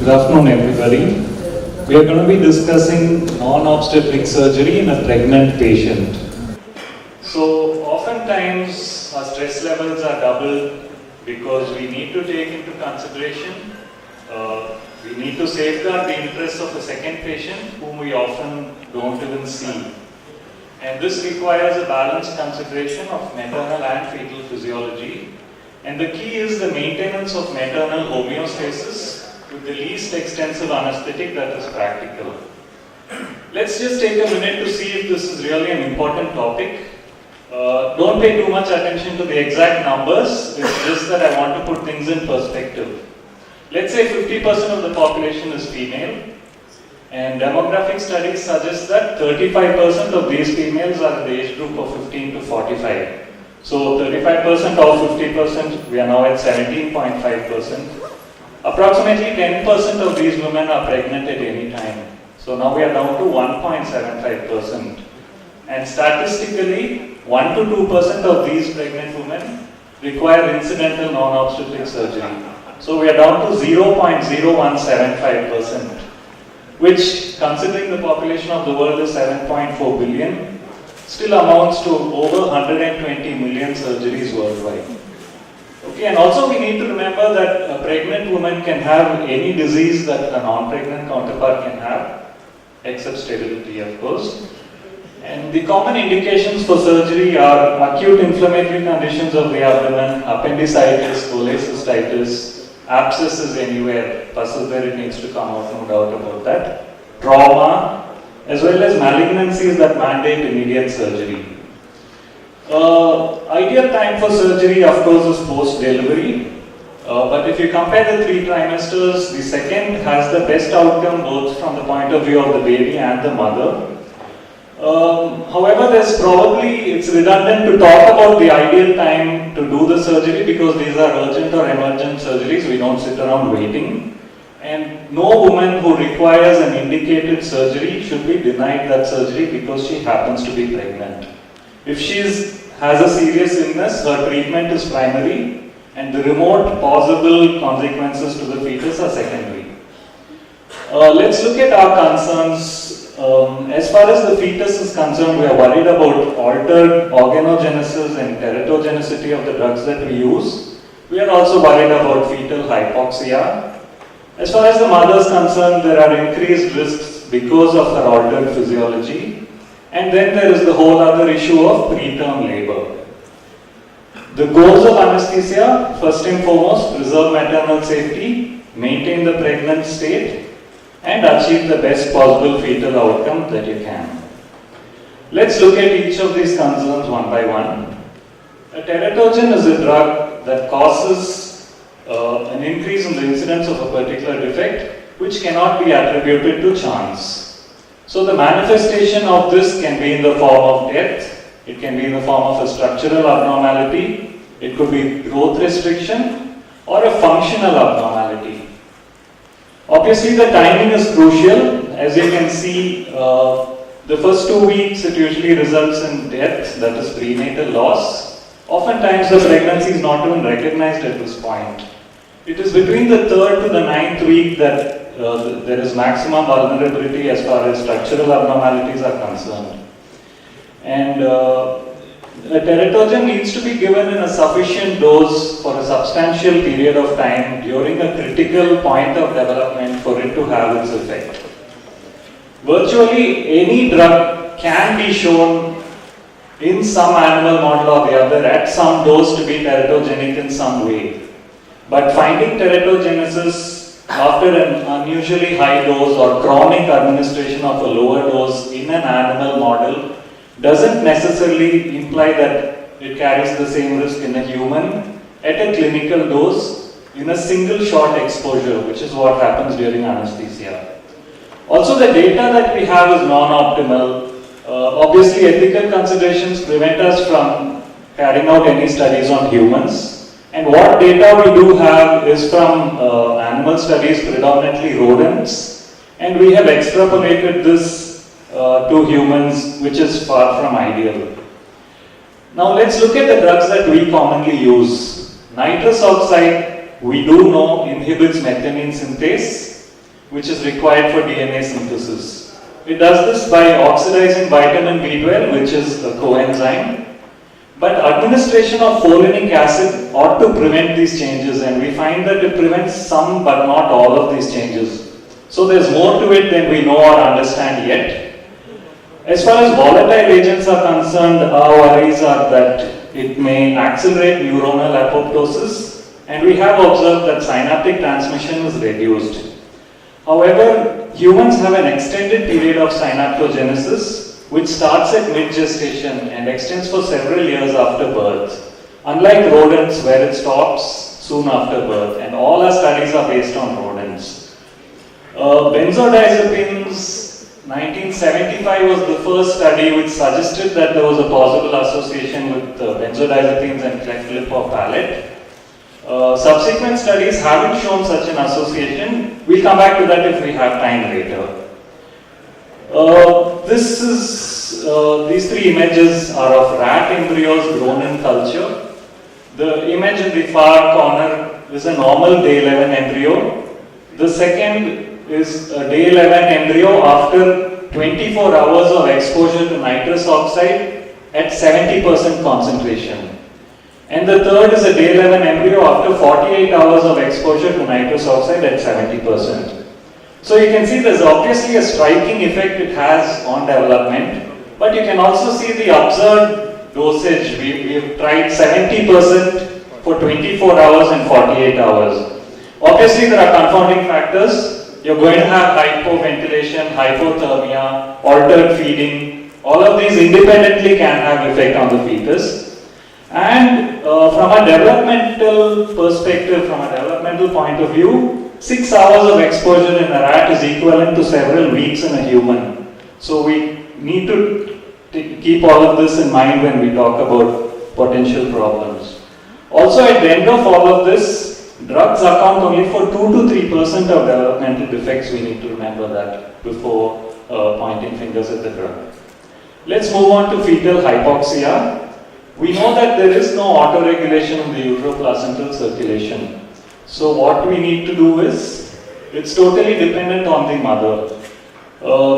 Good afternoon, everybody. We are going to be discussing non-obstetric surgery in a pregnant patient. So, oftentimes our stress levels are doubled because we need to take into consideration, we need to safeguard the interests of the second patient whom we often don't even see. And this requires a balanced consideration of maternal and fetal physiology. And the key is the maintenance of maternal homeostasis with the least extensive anesthetic that is practical. Let's just take a minute to see if this is really an important topic. Don't pay too much attention to the exact numbers, it's just that I want to put things in perspective. Let's say 50% of the population is female, and demographic studies suggest that 35% of these females are in the age group of 15 to 45. So 35% of 50%, we are now at 17.5%. Approximately 10% of these women are pregnant at any time. So now we are down to 1.75%. And statistically, 1 to 2% of these pregnant women require incidental non-obstetric surgery. So we are down to 0.0175%, which, considering the population of the world is 7.4 billion, still amounts to over 120 million surgeries worldwide. Okay, and also we need to remember that a pregnant woman can have any disease that a non-pregnant counterpart can have, except sterility, of course. And the common indications for surgery are acute inflammatory conditions of the abdomen, appendicitis, cholecystitis, abscesses anywhere, pus is there, it needs to come out, no doubt about that, trauma, as well as malignancies that mandate immediate surgery. Ideal time for surgery, of course, is post-delivery. But if you compare the 3 trimesters, the second has the best outcome both from the point of view of the baby and the mother. However, it's redundant to talk about the ideal time to do the surgery because these are urgent or emergent surgeries. We don't sit around waiting. And no woman who requires an indicated surgery should be denied that surgery because she happens to be pregnant. If she has a serious illness, her treatment is primary and the remote possible consequences to the fetus are secondary. Let's look at our concerns. As far as the fetus is concerned, we are worried about altered organogenesis and teratogenicity of the drugs that we use. We are also worried about fetal hypoxia. As far as the mother is concerned, there are increased risks because of her altered physiology. And then there is the whole other issue of preterm labor. The goals of anesthesia, first and foremost, preserve maternal safety, maintain the pregnant state, and achieve the best possible fetal outcome that you can. Let's look at each of these concerns one by one. A teratogen is a drug that causes an increase in the incidence of a particular defect which cannot be attributed to chance. So the manifestation of this can be in the form of death, it can be in the form of a structural abnormality, it could be growth restriction or a functional abnormality. Obviously the timing is crucial. As you can see, the first 2 weeks it usually results in death, that is prenatal loss. Oftentimes the pregnancy is not even recognized at this point. It is between the 3rd to the 9th week that there is maximum vulnerability as far as structural abnormalities are concerned. And a teratogen needs to be given in a sufficient dose for a substantial period of time during a critical point of development for it to have its effect. Virtually any drug can be shown in some animal model or the other at some dose to be teratogenic in some way. But finding teratogenesis after an unusually high dose or chronic administration of a lower dose in an animal model doesn't necessarily imply that it carries the same risk in a human at a clinical dose in a single shot exposure, which is what happens during anesthesia. Also, the data that we have is non-optimal. Obviously, ethical considerations prevent us from carrying out any studies on humans. And what data we do have is from animal studies, predominantly rodents, and we have extrapolated this to humans, which is far from ideal. Now let's look at the drugs that we commonly use. Nitrous oxide, we do know, inhibits methionine synthase, which is required for DNA synthesis. It does this by oxidizing vitamin B12, which is a coenzyme. But administration of folinic acid ought to prevent these changes, and we find that it prevents some but not all of these changes. So there's more to it than we know or understand yet. As far as volatile agents are concerned, our worries are that it may accelerate neuronal apoptosis, and we have observed that synaptic transmission is reduced. However, humans have an extended period of synaptogenesis which starts at mid-gestation and extends for several years after birth, unlike rodents where it stops soon after birth, and all our studies are based on rodents. Benzodiazepines, 1975 was the first study which suggested that there was a possible association with benzodiazepines and cleft lip or palate. Subsequent studies haven't shown such an association. We'll come back to that if we have time later. These three images are of rat embryos grown in culture. The image in the far corner is a normal day 11 embryo. The second is a day 11 embryo after 24 hours of exposure to nitrous oxide at 70% concentration. And the third is a day 11 embryo after 48 hours of exposure to nitrous oxide at 70%. So you can see there's obviously a striking effect it has on development, but you can also see the observed dosage. We've tried 70% for 24 hours and 48 hours. Obviously there are confounding factors. You're going to have hypoventilation, hypothermia, altered feeding. All of these independently can have effect on the fetus. And from a developmental perspective, from a developmental point of view, 6 hours of exposure in a rat is equivalent to several weeks in a human. So we need to keep all of this in mind when we talk about potential problems. Also, at the end of all of this, drugs account only for 2 to 3% of developmental defects. We need to remember that before pointing fingers at the drug. Let's move on to fetal hypoxia. We know that there is no autoregulation in the uteroplacental circulation. So what we need to do is, it's totally dependent on the mother.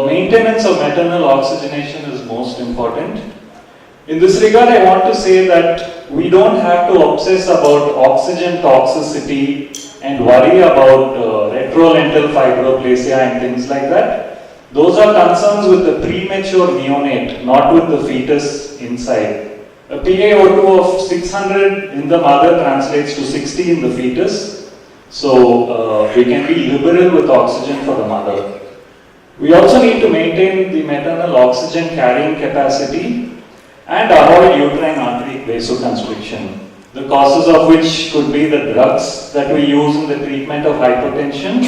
Maintenance of maternal oxygenation is most important. In this regard, I want to say that we don't have to obsess about oxygen toxicity and worry about retrolental fibroplasia and things like that. Those are concerns with the premature neonate, not with the fetus inside. A PaO2 of 600 in the mother translates to 60 in the fetus. So we can be liberal with oxygen for the mother. We also need to maintain the maternal oxygen carrying capacity and avoid uterine artery vasoconstriction. The causes of which could be the drugs that we use in the treatment of hypertension,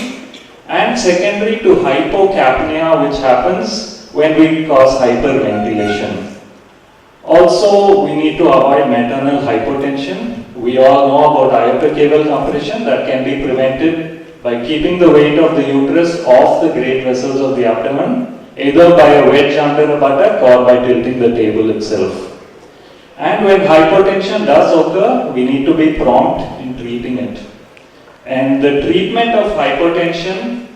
and secondary to hypocapnia, which happens when we cause hyperventilation. Also, we need to avoid maternal hypotension. We all know about aortic cable compression that can be prevented by keeping the weight of the uterus off the great vessels of the abdomen, either by a wedge under a buttock or by tilting the table itself. And when hypotension does occur, we need to be prompt in treating it. And the treatment of hypotension,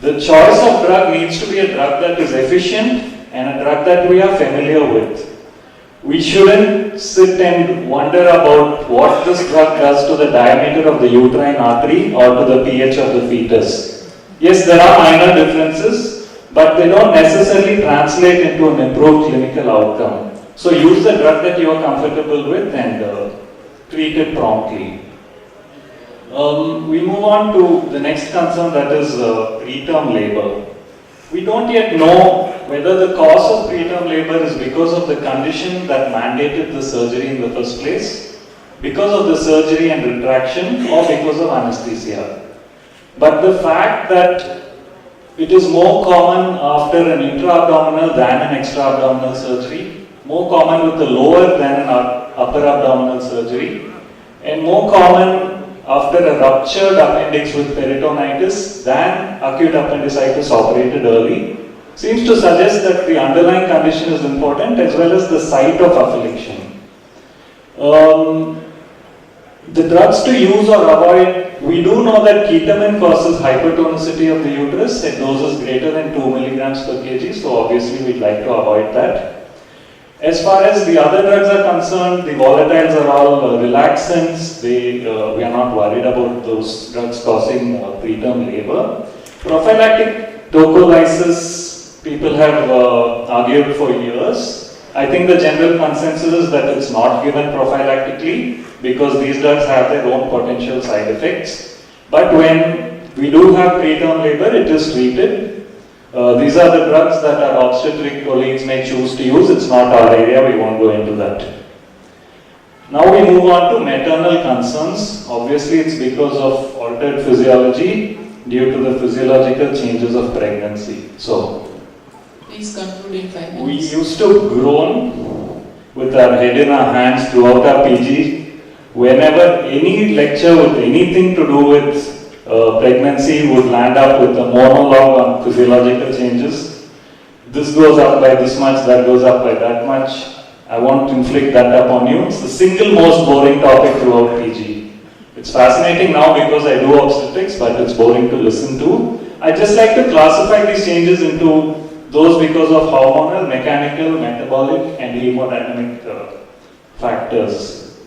the choice of drug needs to be a drug that is efficient and a drug that we are familiar with. We shouldn't sit and wonder about what this drug does to the diameter of the uterine artery or to the pH of the fetus. Yes, there are minor differences, but they don't necessarily translate into an improved clinical outcome. So use the drug that you are comfortable with and treat it promptly. We move on to the next concern, that is preterm labor. We don't yet know whether the cause of preterm labor is because of the condition that mandated the surgery in the first place, because of the surgery and retraction, or because of anesthesia. But the fact that it is more common after an intra-abdominal than an extra-abdominal surgery, more common with the lower than an upper abdominal surgery, and more common after a ruptured appendix with peritonitis than acute appendicitis operated early, seems to suggest that the underlying condition is important as well as the site of affliction. The drugs to use or avoid we do know that ketamine causes hypertonicity of the uterus at doses greater than 2 milligrams per kg, so obviously we'd like to avoid that. As far as the other drugs are concerned, the volatiles are all relaxants. We are not worried about those drugs causing preterm labor. Prophylactic tocolysis, people have argued for years. I think the general consensus is that it's not given prophylactically because these drugs have their own potential side effects. But when we do have preterm labor, it is treated. These are the drugs that our obstetric colleagues may choose to use. It's not our area, we won't go into that. Now we move on to maternal concerns. Obviously, it's because of altered physiology due to the physiological changes of pregnancy. So, please conclude in 5 minutes. We used to groan with our head in our hands throughout our PG. Whenever any lecture with anything to do with pregnancy would land up with a monologue on physiological changes. This goes up by this much, that goes up by that much. I won't inflict that upon you. It's the single most boring topic throughout PG. It's fascinating now because I do obstetrics, but it's boring to listen to. I just like to classify these changes into those because of hormonal, mechanical, metabolic, and hemodynamic factors.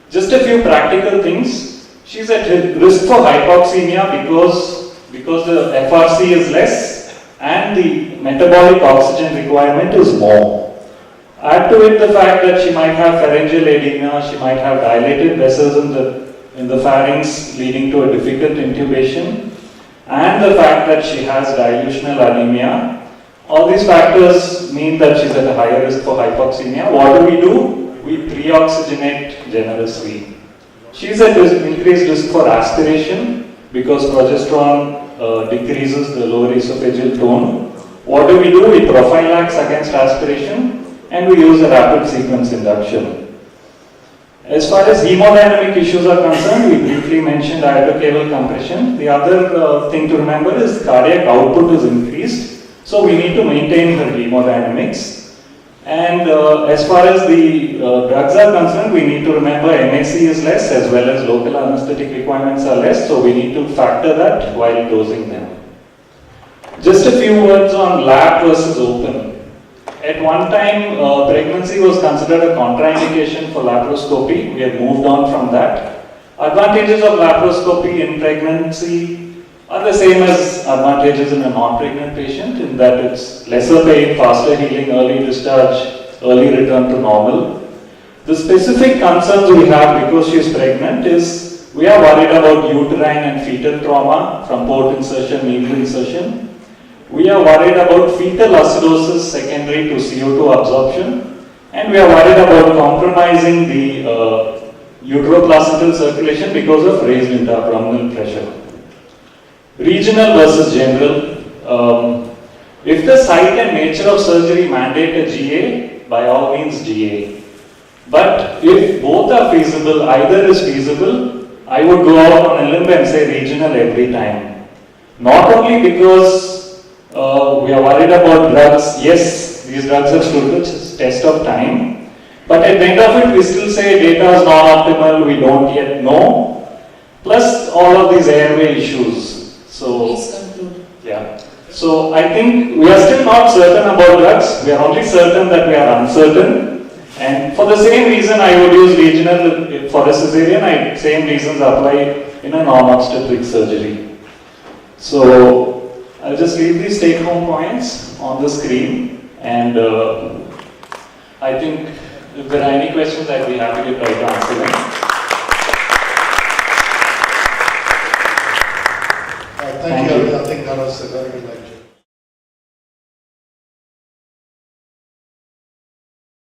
Just a few practical things. She's at risk for hypoxemia because the FRC is less and the metabolic oxygen requirement is more. Add to it the fact that she might have pharyngeal edema, she might have dilated vessels in the pharynx leading to a difficult intubation, and the fact that she has dilutional anemia. All these factors mean that she's at a higher risk for hypoxemia. What do? We pre-oxygenate generously. She's at increased risk for aspiration because progesterone decreases the lower esophageal tone. What do? We prophylax against aspiration and we use a rapid sequence induction. As far as hemodynamic issues are concerned, we briefly mentioned iodocaval compression. The other thing to remember is cardiac output is increased, so we need to maintain her hemodynamics. And as far as the drugs are concerned, we need to remember MAC is less as well as local anesthetic requirements are less, so we need to factor that while dosing them. Just a few words on lap versus open. At one time, pregnancy was considered a contraindication for laparoscopy. We have moved on from that. Advantages of laparoscopy in pregnancy are the same as advantages in a non-pregnant patient in that it's lesser pain, faster healing, early discharge, early return to normal. The specific concerns we have because she is pregnant is we are worried about uterine and fetal trauma from port insertion, needle insertion. We are worried about fetal acidosis secondary to CO2 absorption, and we are worried about compromising the uteroplacental circulation because of raised intra-abdominal pressure. Regional versus general. If the site and nature of surgery mandate a GA, by all means GA. But if both are feasible, either is feasible, I would go out on a limb and say regional every time. Not only because we are worried about drugs, yes, these drugs have stood the test of time, but at the end of it we still say data is non-optimal, we don't yet know, plus all of these airway issues. So, please conclude. Yeah. So I think we are still not certain about drugs. We are only certain that we are uncertain. And for the same reason, I would use regional for a cesarean. Same reasons apply in a non-obstetric surgery. So I'll just leave these take-home points on the screen. And I think if there are any questions, I'd be happy to try to answer them. Thank you. I think that was a very good lecture.